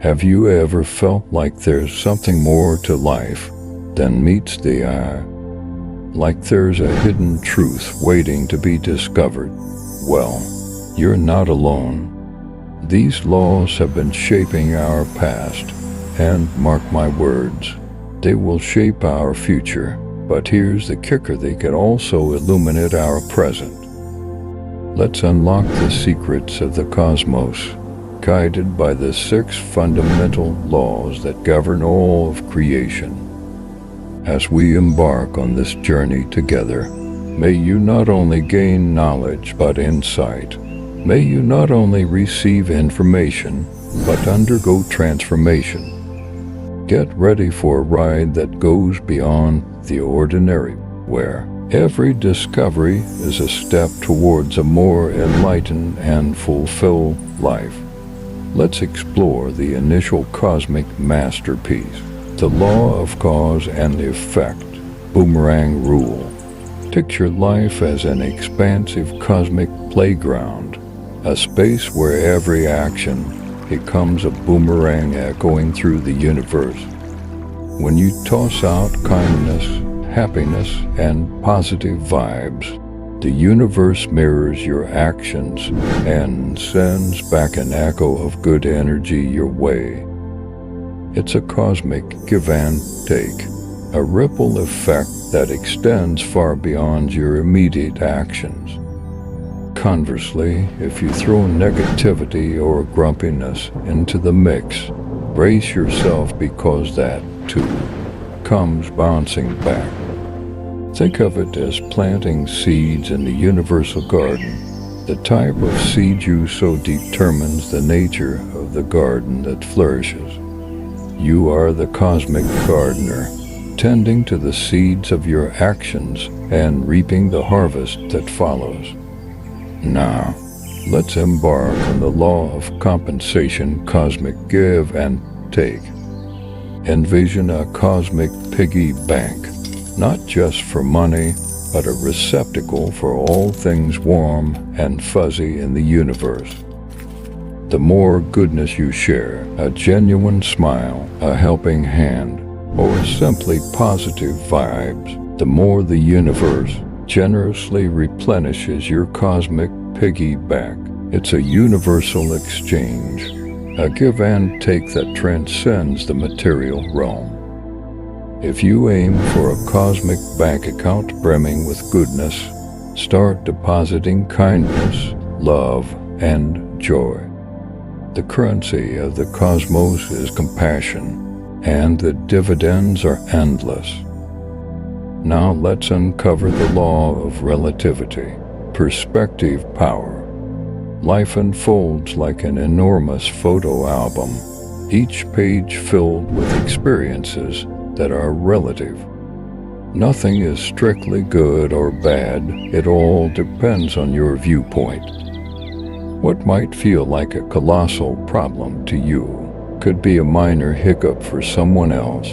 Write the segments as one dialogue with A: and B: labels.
A: Have you ever felt like there's something more to life than meets the eye? Like there's a hidden truth waiting to be discovered? Well, you're not alone. These laws have been shaping our past, and mark my words, they will shape our future. But here's the kicker, they can also illuminate our present. Let's unlock the secrets of the cosmos, guided by the 6 fundamental laws that govern all of creation. As we embark on this journey together, may you not only gain knowledge but insight. May you not only receive information but undergo transformation. Get ready for a ride that goes beyond the ordinary, where every discovery is a step towards a more enlightened and fulfilled life. Let's explore the initial cosmic masterpiece, the law of cause and effect, boomerang rule. Picture life as an expansive cosmic playground, a space where every action becomes a boomerang echoing through the universe. When you toss out kindness, happiness, and positive vibes, the universe mirrors your actions and sends back an echo of good energy your way. It's a cosmic give and take, a ripple effect that extends far beyond your immediate actions. Conversely, if you throw negativity or grumpiness into the mix, brace yourself because that, too, comes bouncing back. Think of it as planting seeds in the universal garden. The type of seed you sow determines the nature of the garden that flourishes. You are the cosmic gardener, tending to the seeds of your actions and reaping the harvest that follows. Now, let's embark on the law of compensation, cosmic give and take. Envision a cosmic piggy bank, not just for money, but a receptacle for all things warm and fuzzy in the universe. The more goodness you share, a genuine smile, a helping hand, or simply positive vibes, the more the universe generously replenishes your cosmic piggy bank. It's a universal exchange, a give and take that transcends the material realm. If you aim for a cosmic bank account brimming with goodness, start depositing kindness, love, and joy. The currency of the cosmos is compassion, and the dividends are endless. Now let's uncover the law of relativity, perspective power. Life unfolds like an enormous photo album, each page filled with experiences that are relative. Nothing is strictly good or bad, it all depends on your viewpoint. What might feel like a colossal problem to you could be a minor hiccup for someone else.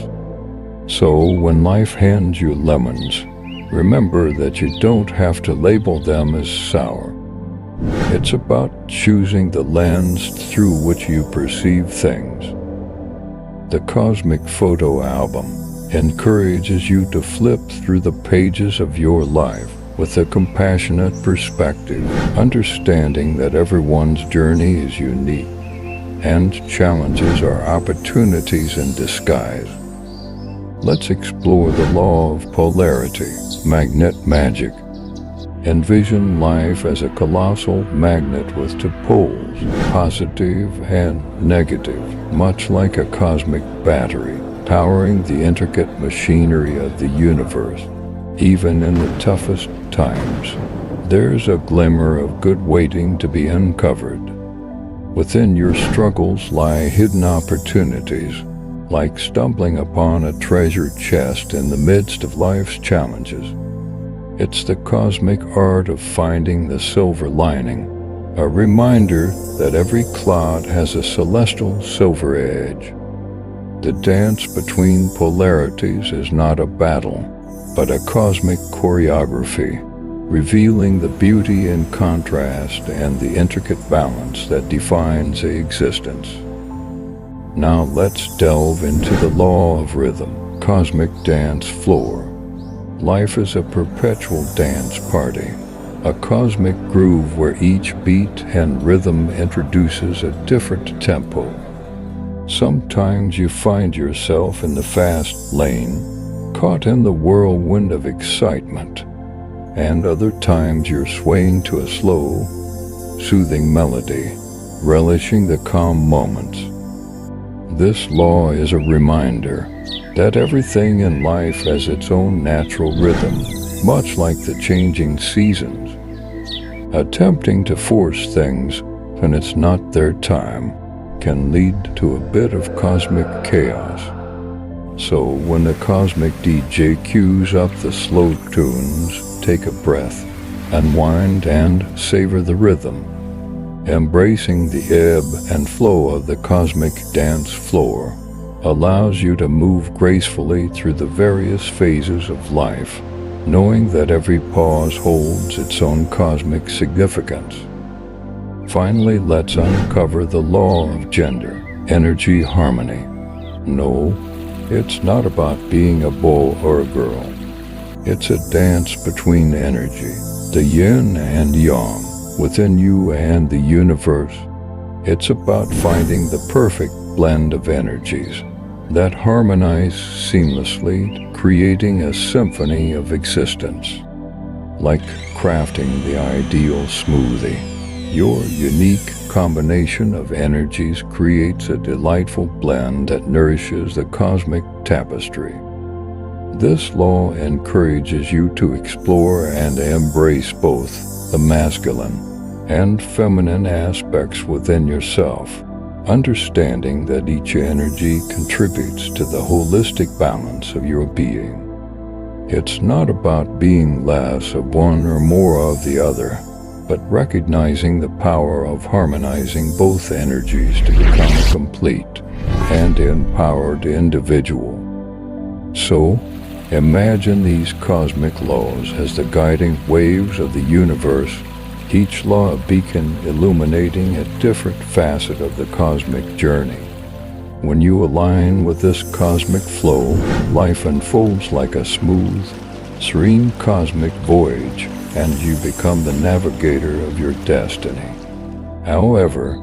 A: So when life hands you lemons, remember that you don't have to label them as sour. It's about choosing the lens through which you perceive things. The cosmic photo album encourages you to flip through the pages of your life with a compassionate perspective, understanding that everyone's journey is unique, and challenges are opportunities in disguise. Let's explore the law of polarity, magnet magic. Envision life as a colossal magnet with two poles, positive and negative, much like a cosmic battery, powering the intricate machinery of the universe. Even in the toughest times, there's a glimmer of good waiting to be uncovered. Within your struggles lie hidden opportunities, like stumbling upon a treasure chest in the midst of life's challenges. It's the cosmic art of finding the silver lining, a reminder that every cloud has a celestial silver edge. The dance between polarities is not a battle, but a cosmic choreography, revealing the beauty in contrast and the intricate balance that defines existence. Now let's delve into the law of rhythm, cosmic dance floor. Life is a perpetual dance party, a cosmic groove where each beat and rhythm introduces a different tempo. Sometimes you find yourself in the fast lane, caught in the whirlwind of excitement, and other times you're swaying to a slow, soothing melody, relishing the calm moments. This law is a reminder that everything in life has its own natural rhythm, much like the changing seasons. Attempting to force things when it's not their time can lead to a bit of cosmic chaos. So when the cosmic DJ cues up the slow tunes, take a breath, unwind and savor the rhythm. Embracing the ebb and flow of the cosmic dance floor allows you to move gracefully through the various phases of life, knowing that every pause holds its own cosmic significance. Finally, let's uncover the law of gender, energy harmony. No, it's not about being a boy or a girl. It's a dance between energy, the yin and yang, within you and the universe. It's about finding the perfect blend of energies that harmonize seamlessly, creating a symphony of existence. Like crafting the ideal smoothie, your unique combination of energies creates a delightful blend that nourishes the cosmic tapestry. This law encourages you to explore and embrace both the masculine and feminine aspects within yourself, understanding that each energy contributes to the holistic balance of your being. It's not about being less of one or more of the other, but recognizing the power of harmonizing both energies to become a complete and empowered individual. So, imagine these cosmic laws as the guiding waves of the universe, each law a beacon illuminating a different facet of the cosmic journey. When you align with this cosmic flow, life unfolds like a smooth, serene cosmic voyage, and you become the navigator of your destiny. However,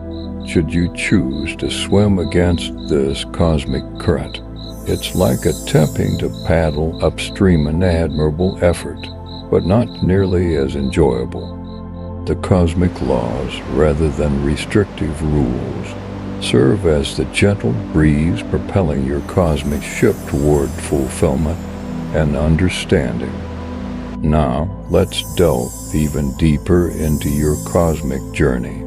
A: should you choose to swim against this cosmic current, it's like attempting to paddle upstream, an admirable effort, but not nearly as enjoyable. The cosmic laws, rather than restrictive rules, serve as the gentle breeze propelling your cosmic ship toward fulfillment and understanding. Now, let's delve even deeper into your cosmic journey.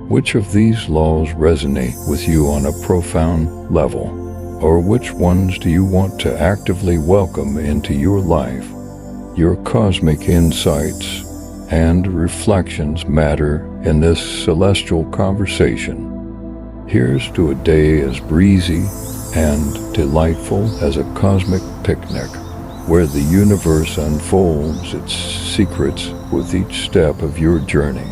A: Which of these laws resonate with you on a profound level? Or which ones do you want to actively welcome into your life? Your cosmic insights and reflections matter in this celestial conversation. Here's to a day as breezy and delightful as a cosmic picnic, where the universe unfolds its secrets with each step of your journey.